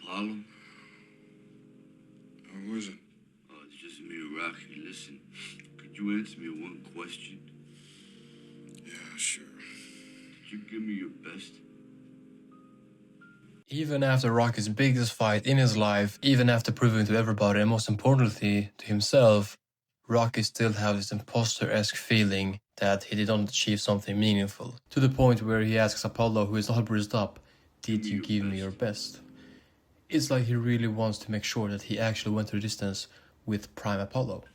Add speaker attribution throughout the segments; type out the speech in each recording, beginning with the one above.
Speaker 1: Apollo?
Speaker 2: Who is it?
Speaker 1: Oh, it's just me, Rocky. Listen, could you answer me one question?
Speaker 2: Yeah, sure.
Speaker 1: Could you give me your best?
Speaker 3: Even after Rocky's biggest fight in his life, even after proving to everybody and most importantly to himself, Rocky still has this imposter-esque feeling that he did not achieve something meaningful. To the point where he asks Apollo, who is all bruised up, "Did you give me your best?" It's like he really wants to make sure that he actually went to the distance with Prime Apollo.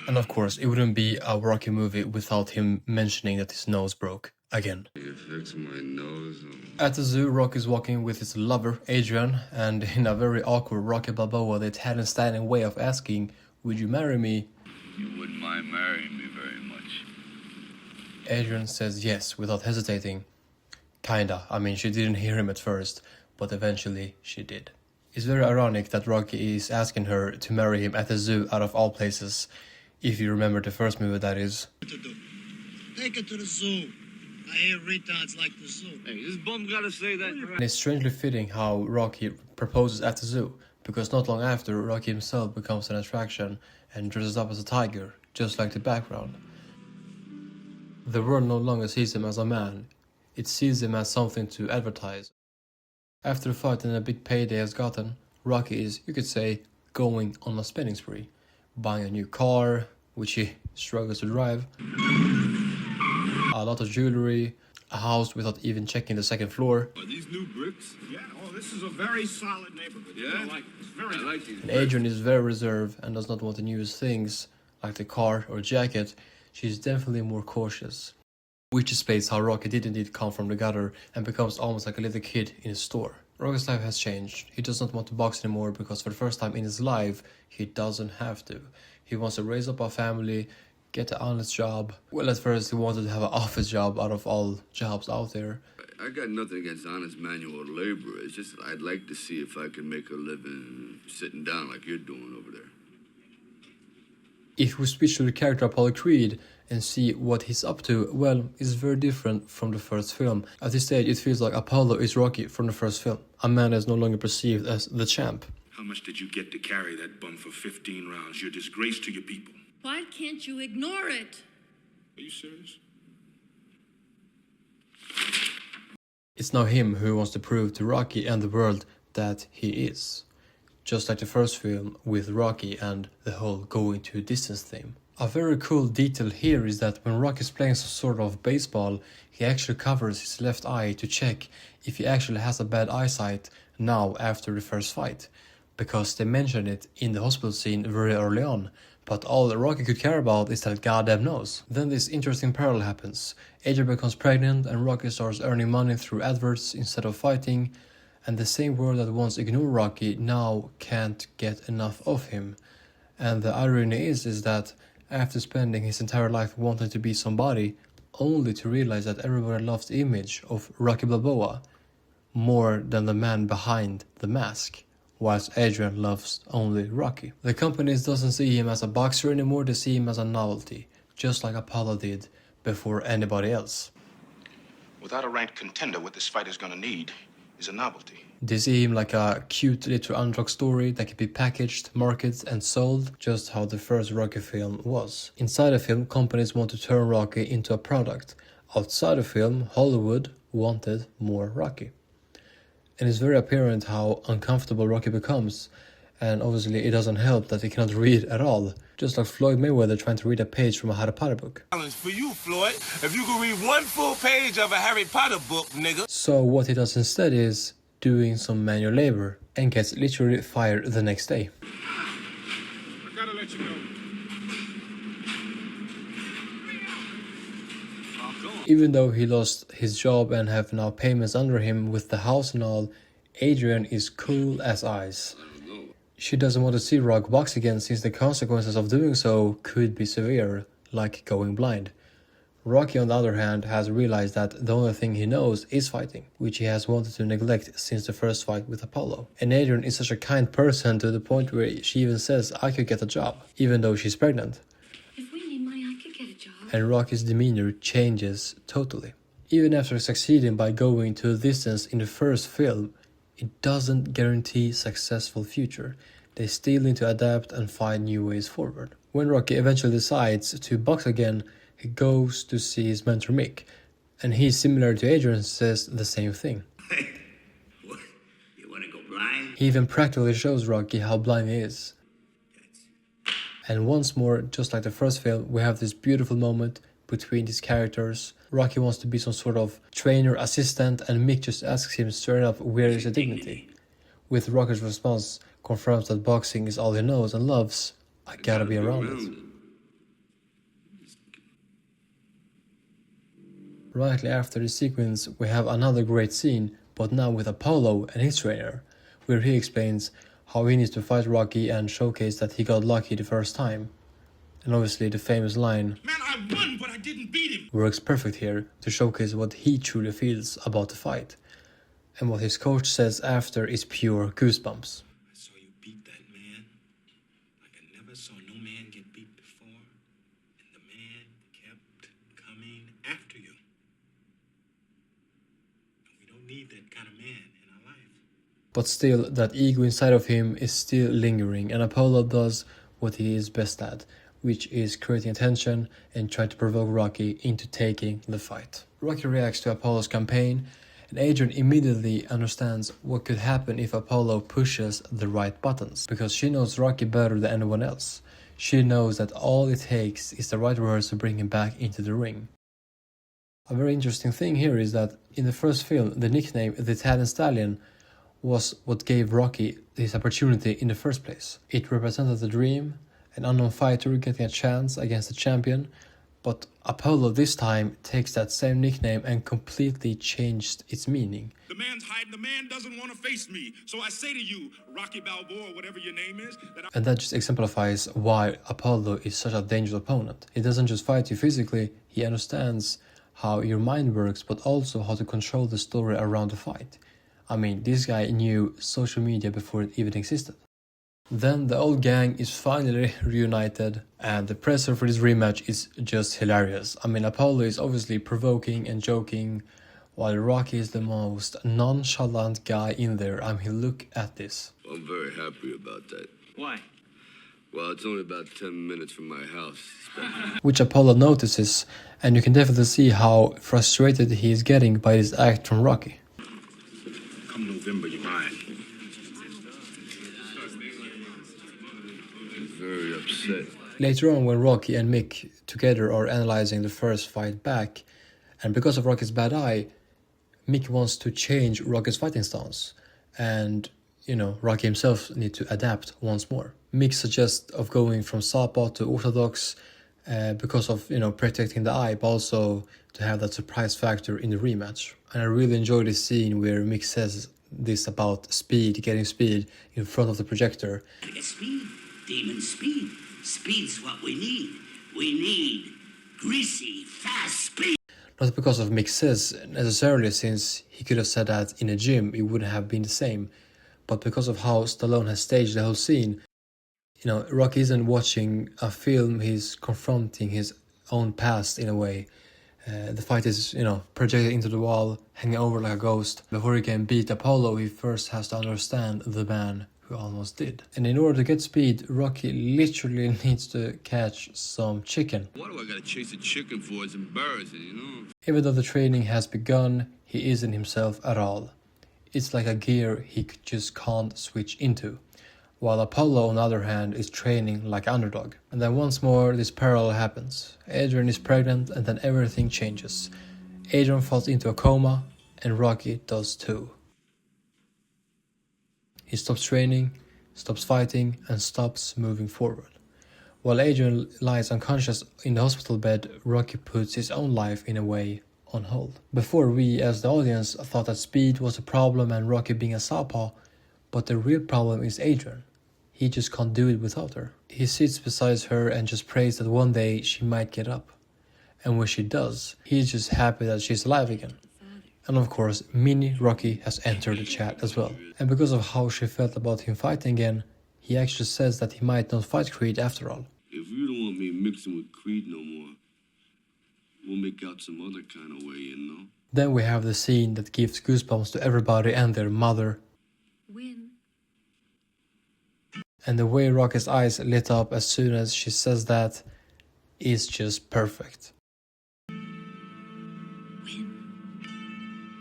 Speaker 3: And of course, it wouldn't be a Rocky movie without him mentioning that his nose broke again.
Speaker 1: You fix my nose.
Speaker 3: At the zoo, Rocky is walking with his lover, Adrian, and in a very awkward Rocky Balboa, the Italian styling way of asking, "Would you marry me?"
Speaker 1: You wouldn't mind marrying me very much.
Speaker 3: Adrian says yes without hesitating. Kinda, I mean, she didn't hear him at first, but eventually she did. It's very ironic that Rocky is asking her to marry him at the zoo out of all places, if you remember the first movie, that is.
Speaker 4: Take it to the zoo. I hear retards like the zoo.
Speaker 1: Hey, this bum gotta say that.
Speaker 3: And it's strangely fitting how Rocky proposes at the zoo, because not long after, Rocky himself becomes an attraction and dresses up as a tiger, just like the background. The world no longer sees him as a man, it sees him as something to advertise. After the fight and a big payday has gotten, Rocky is, you could say, going on a spending spree, buying a new car, which he struggles to drive, a lot of jewelry, a house without even checking the second floor.
Speaker 1: Are these new bricks?
Speaker 2: Yeah, oh, this is a very solid neighborhood.
Speaker 1: Yeah?
Speaker 2: I like it. It's very
Speaker 1: I like these
Speaker 3: And Adrian is very reserved and does not want the newest things, like the car or jacket. She's definitely more cautious. Which displays how Rocky did indeed come from the gutter and becomes almost like a little kid in a store. Rocky's life has changed. He does not want to box anymore because for the first time in his life, he doesn't have to. He wants to raise up a family, get an honest job. Well, at first he wanted to have an office job out of all jobs out there.
Speaker 1: I got nothing against honest manual labor. It's just that I'd like to see if I can make a living sitting down like you're doing over there.
Speaker 3: If we switch to the character Apollo Creed and see what he's up to, well, it's very different from the first film. At this stage, it feels like Apollo is Rocky from the first film. A man is no longer perceived as the champ.
Speaker 5: How much did you get to carry that bum for 15 rounds? You're a disgrace to your people.
Speaker 6: Why can't you ignore it?
Speaker 5: Are you serious?
Speaker 3: It's now him who wants to prove to Rocky and the world that he is. Just like the first film with Rocky and the whole going to a distance theme. A very cool detail here is that when Rocky is playing some sort of baseball, he actually covers his left eye to check if he actually has a bad eyesight now after the first fight. Because they mentioned it in the hospital scene very early on, but all that Rocky could care about is that goddamn nose. Then this interesting parallel happens. Adrian becomes pregnant and Rocky starts earning money through adverts instead of fighting, and the same world that once ignored Rocky now can't get enough of him. And the irony is that after spending his entire life wanting to be somebody, only to realize that everybody loves the image of Rocky Balboa more than the man behind the mask, whilst Adrian loves only Rocky. The company doesn't see him as a boxer anymore, they see him as a novelty, just like Apollo did before anybody else.
Speaker 7: Without a ranked contender, what this fight is gonna need is a novelty.
Speaker 3: They see him like a cute little underdog story that can be packaged, marketed and sold, just how the first Rocky film was. Inside the film, companies want to turn Rocky into a product. Outside the film, Hollywood wanted more Rocky. And it's very apparent how uncomfortable Rocky becomes, and obviously it doesn't help that he cannot read at all, just like Floyd Mayweather trying to read a page from a Harry Potter book.
Speaker 8: Challenge for you, Floyd. If you could read one full page of a Harry Potter book, nigga.
Speaker 3: So what he does instead is doing some manual labor and gets literally fired the next day.
Speaker 2: I gotta let you know.
Speaker 3: Even though he lost his job and have now payments under him with the house and all, Adrian is cool as ice. She doesn't want to see Rock box again since the consequences of doing so could be severe, like going blind. Rocky on the other hand has realized that the only thing he knows is fighting, which he has wanted to neglect since the first fight with Apollo. And Adrian is such a kind person to the point where she even says, "I could get a job," even though she's pregnant.
Speaker 6: If we need money, I could get a job.
Speaker 3: And Rocky's demeanor changes totally. Even after succeeding by going to a distance in the first film, it doesn't guarantee successful future. They still need to adapt and find new ways forward. When Rocky eventually decides to box again, he goes to see his mentor Mick, and he, similar to Adrian, says the same thing.
Speaker 9: What? You want to go blind?
Speaker 3: He even practically shows Rocky how blind he is. And once more, just like the first film, we have this beautiful moment between these characters. Rocky wants to be some sort of trainer assistant, and Mick just asks him straight up, where is the dignity? With Rocky's response confirms that boxing is all he knows and loves. I gotta be around it. Rightly after the sequence, we have another great scene, but now with Apollo and his trainer, where he explains how he needs to fight Rocky and showcase that he got lucky the first time. And obviously the famous line,
Speaker 2: Man, I won, but I didn't beat him.
Speaker 3: works perfect here to showcase what he truly feels about the fight. And what his coach says after is pure goosebumps.
Speaker 5: I saw you beat that man like I never saw no man get beat before, and the man kept coming after you. And we don't need that kind of man in our life.
Speaker 3: But still, that ego inside of him is still lingering, and Apollo does what he is best at, which is creating attention and trying to provoke Rocky into taking the fight. Rocky reacts to Apollo's campaign, and Adrian immediately understands what could happen if Apollo pushes the right buttons, because she knows Rocky better than anyone else. She knows that all it takes is the right words to bring him back into the ring. A very interesting thing here is that in the first film, the nickname the Italian Stallion was what gave Rocky his opportunity in the first place. It represented the dream, an unknown fighter getting a chance against a champion, but Apollo this time takes that same nickname and completely changed its meaning.
Speaker 2: The man's hiding. The man doesn't want to face me. So I say to you, Rocky Balboa, whatever your name is,
Speaker 3: And that just exemplifies why Apollo is such a dangerous opponent. He doesn't just fight you physically, he understands how your mind works, but also how to control the story around the fight. I mean, this guy knew social media before it even existed. Then the old gang is finally reunited, and the presser for this rematch is just hilarious. I mean, Apollo is obviously provoking and joking, while Rocky is the most nonchalant guy in there. I mean, look at this.
Speaker 1: I'm very happy about that.
Speaker 9: Why?
Speaker 1: Well, it's only about 10 minutes from my house.
Speaker 3: Which Apollo notices, and you can definitely see how frustrated he is getting by this act from Rocky.
Speaker 5: Come November, you're mine.
Speaker 1: I'm very upset.
Speaker 3: Later on, when Rocky and Mick together are analyzing the first fight back, and because of Rocky's bad eye, Mick wants to change Rocky's fighting stance, and Rocky himself needs to adapt once more. Mick suggests of going from southpaw to orthodox because of protecting the eye, but also to have that surprise factor in the rematch. And I really enjoy this scene where Mick says this about speed, getting speed in front of the projector.
Speaker 9: I get speed. Demon speed. Speed's what we need. We need greasy, fast speed.
Speaker 3: Not because of Mick says necessarily, since he could have said that in a gym, it wouldn't have been the same, but because of how Stallone has staged the whole scene. Rocky isn't watching a film, he's confronting his own past in a way. The fight is, projected into the wall, hanging over like a ghost. Before he can beat Apollo, he first has to understand the man who almost did. And in order to get speed, Rocky literally needs to catch some chicken.
Speaker 1: What do I gotta chase a chicken for? It's embarrassing,
Speaker 3: Even though the training has begun, he isn't himself at all. It's like a gear he just can't switch into. While Apollo, on the other hand, is training like an underdog. And then once more, this parallel happens. Adrian is pregnant, and then everything changes. Adrian falls into a coma, and Rocky does too. He stops training, stops fighting, and stops moving forward. While Adrian lies unconscious in the hospital bed, Rocky puts his own life, in a way, on hold. Before, we as the audience thought that speed was a problem and Rocky being a southpaw, but the real problem is Adrian. He just can't do it without her. He sits beside her and just prays that one day she might get up. And when she does, he's just happy that she's alive again. And of course, Mini Rocky has entered the chat as well. And because of how she felt about him fighting again, he actually says that he might not fight Creed after all.
Speaker 1: If you don't want me mixing with Creed no more, we'll make out some other kind of way,
Speaker 3: Then we have the scene that gives goosebumps to everybody and their mother. And the way Rocky's eyes lit up as soon as she says that is just perfect.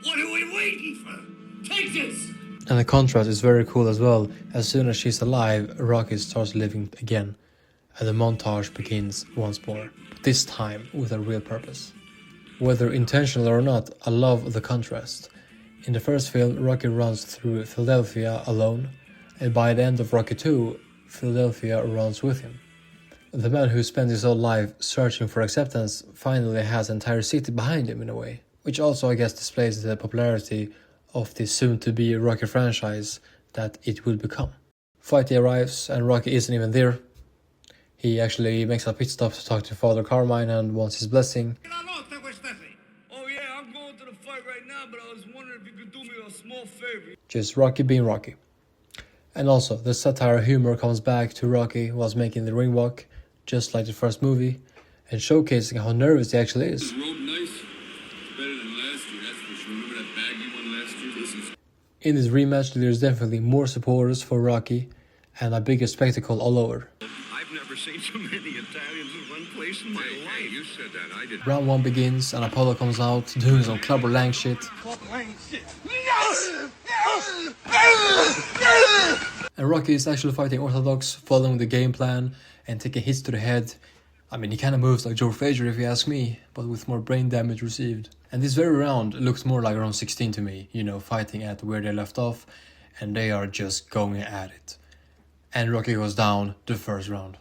Speaker 9: What are we waiting for? Take this!
Speaker 3: And the contrast is very cool as well. As soon as she's alive, Rocky starts living again. And the montage begins once more. But this time with a real purpose. Whether intentional or not, I love the contrast. In the first film, Rocky runs through Philadelphia alone. And by the end of Rocky 2, Philadelphia runs with him. The man who spent his whole life searching for acceptance finally has an entire city behind him in a way. Which also I guess displays the popularity of the soon-to-be Rocky franchise that it will become. Fight Day arrives and Rocky isn't even there. He actually makes a pit stop to talk to Father Carmine and wants his blessing.
Speaker 1: Oh yeah, I'm going to the fight right now, but I was wondering if you could do me a small favor.
Speaker 3: Just Rocky being Rocky. And also, the satire humor comes back to Rocky whilst making the ring walk, just like the first movie, and showcasing how nervous he actually is. In this rematch, there's definitely more supporters for Rocky and a bigger spectacle all over.
Speaker 2: I've never seen so many Italians in one place in my life. You said that, I didn't.
Speaker 3: Round 1 begins and Apollo comes out doing some Clubber Lang shit. And Rocky is actually fighting orthodox, following the game plan and taking hits to the head. I mean, he kinda moves like Joe Frazier if you ask me, but with more brain damage received. And this very round looked more like round 16 to me, you know, fighting at where they left off, and they are just going at it. And Rocky goes down the first round.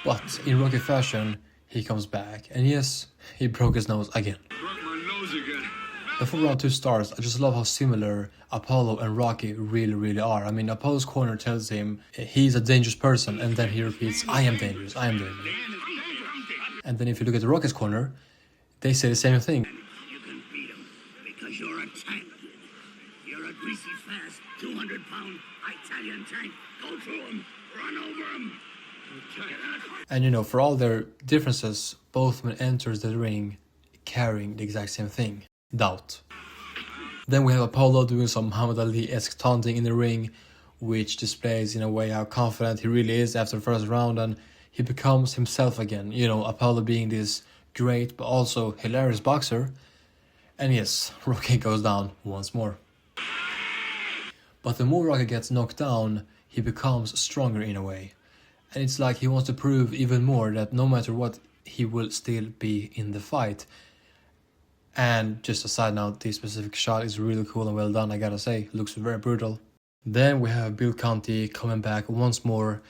Speaker 3: But in Rocky fashion, he comes back, and yes, he broke his nose again.
Speaker 2: Broke my nose again.
Speaker 3: Before round 2 starts, I just love how similar Apollo and Rocky really are. I mean, Apollo's corner tells him he's a dangerous person, and then he repeats, I am dangerous, I am dangerous. And then if you look at the Rocky's corner, they say the same thing.
Speaker 9: You can beat him because you're a tank. You're a greasy, fast, 200-pound Italian tank. Go through him. Run over him.
Speaker 3: And you know, for all their differences, both men enters the ring carrying the exact same thing. Doubt. Then we have Apollo doing some Muhammad Ali-esque taunting in the ring, which displays in a way how confident he really is after the first round, and he becomes himself again. You know, Apollo being this great but also hilarious boxer. And yes, Rocky goes down once more. But the more Rocky gets knocked down, he becomes stronger in a way. And it's like he wants to prove even more that no matter what, he will still be in the fight. And just a side note, this specific shot is really cool and well done, I gotta say. Looks very brutal. Then we have Bill Conti coming back once more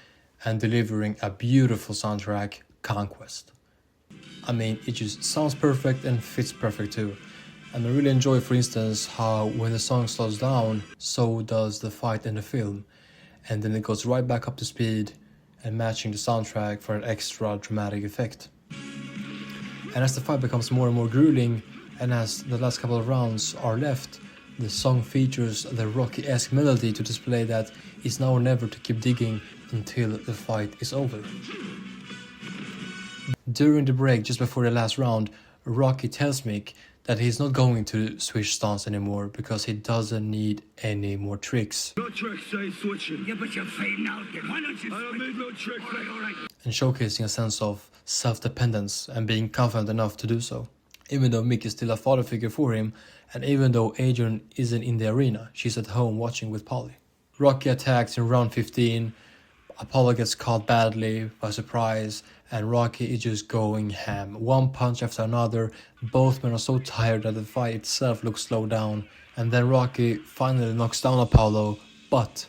Speaker 3: and delivering a beautiful soundtrack, Conquest. I mean, it just sounds perfect and fits perfect too. And I really enjoy, for instance, how when the song slows down, so does the fight in the film. And then it goes right back up to speed and matching the soundtrack for an extra dramatic effect. And as the fight becomes more and more grueling, and as the last couple of rounds are left, the song features the Rocky-esque melody to display that it's now or never to keep digging until the fight is over. During the break, just before the last round, Rocky tells Mick that he's not going to switch stance anymore because he doesn't need any more tricks.
Speaker 2: No tricks, I switching.
Speaker 9: Yeah, but you're fading out. Then why don't you
Speaker 2: I don't need no tricks.
Speaker 9: All right.
Speaker 3: And showcasing a sense of self-dependence and being confident enough to do so. Even though Mick is still a father figure for him, and even though Adrian isn't in the arena, she's at home watching with Polly. Rocky attacks in round 15, Apollo gets caught badly by surprise, and Rocky is just going ham. One punch after another, both men are so tired that the fight itself looks slowed down, and then Rocky finally knocks down Apollo, but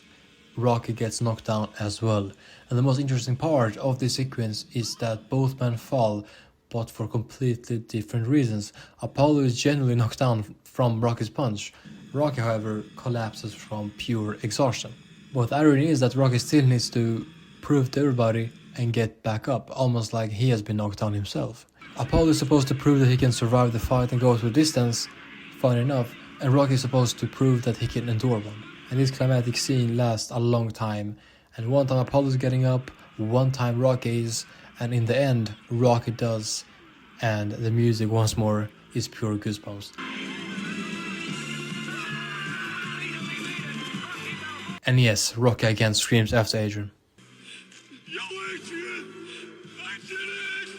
Speaker 3: Rocky gets knocked down as well. And the most interesting part of this sequence is that both men fall, but for completely different reasons. Apollo is genuinely knocked down from Rocky's punch. Rocky, however, collapses from pure exhaustion. But the irony is that Rocky still needs to prove to everybody and get back up, almost like he has been knocked down himself. Apollo is supposed to prove that he can survive the fight and go to a distance, fine enough, and Rocky is supposed to prove that he can endure one. And this climatic scene lasts a long time, and one time Apollo is getting up, one time Rocky is, and in the end, Rocky does, and the music once more is pure goosebumps. And yes, Rocky again screams after Adrian.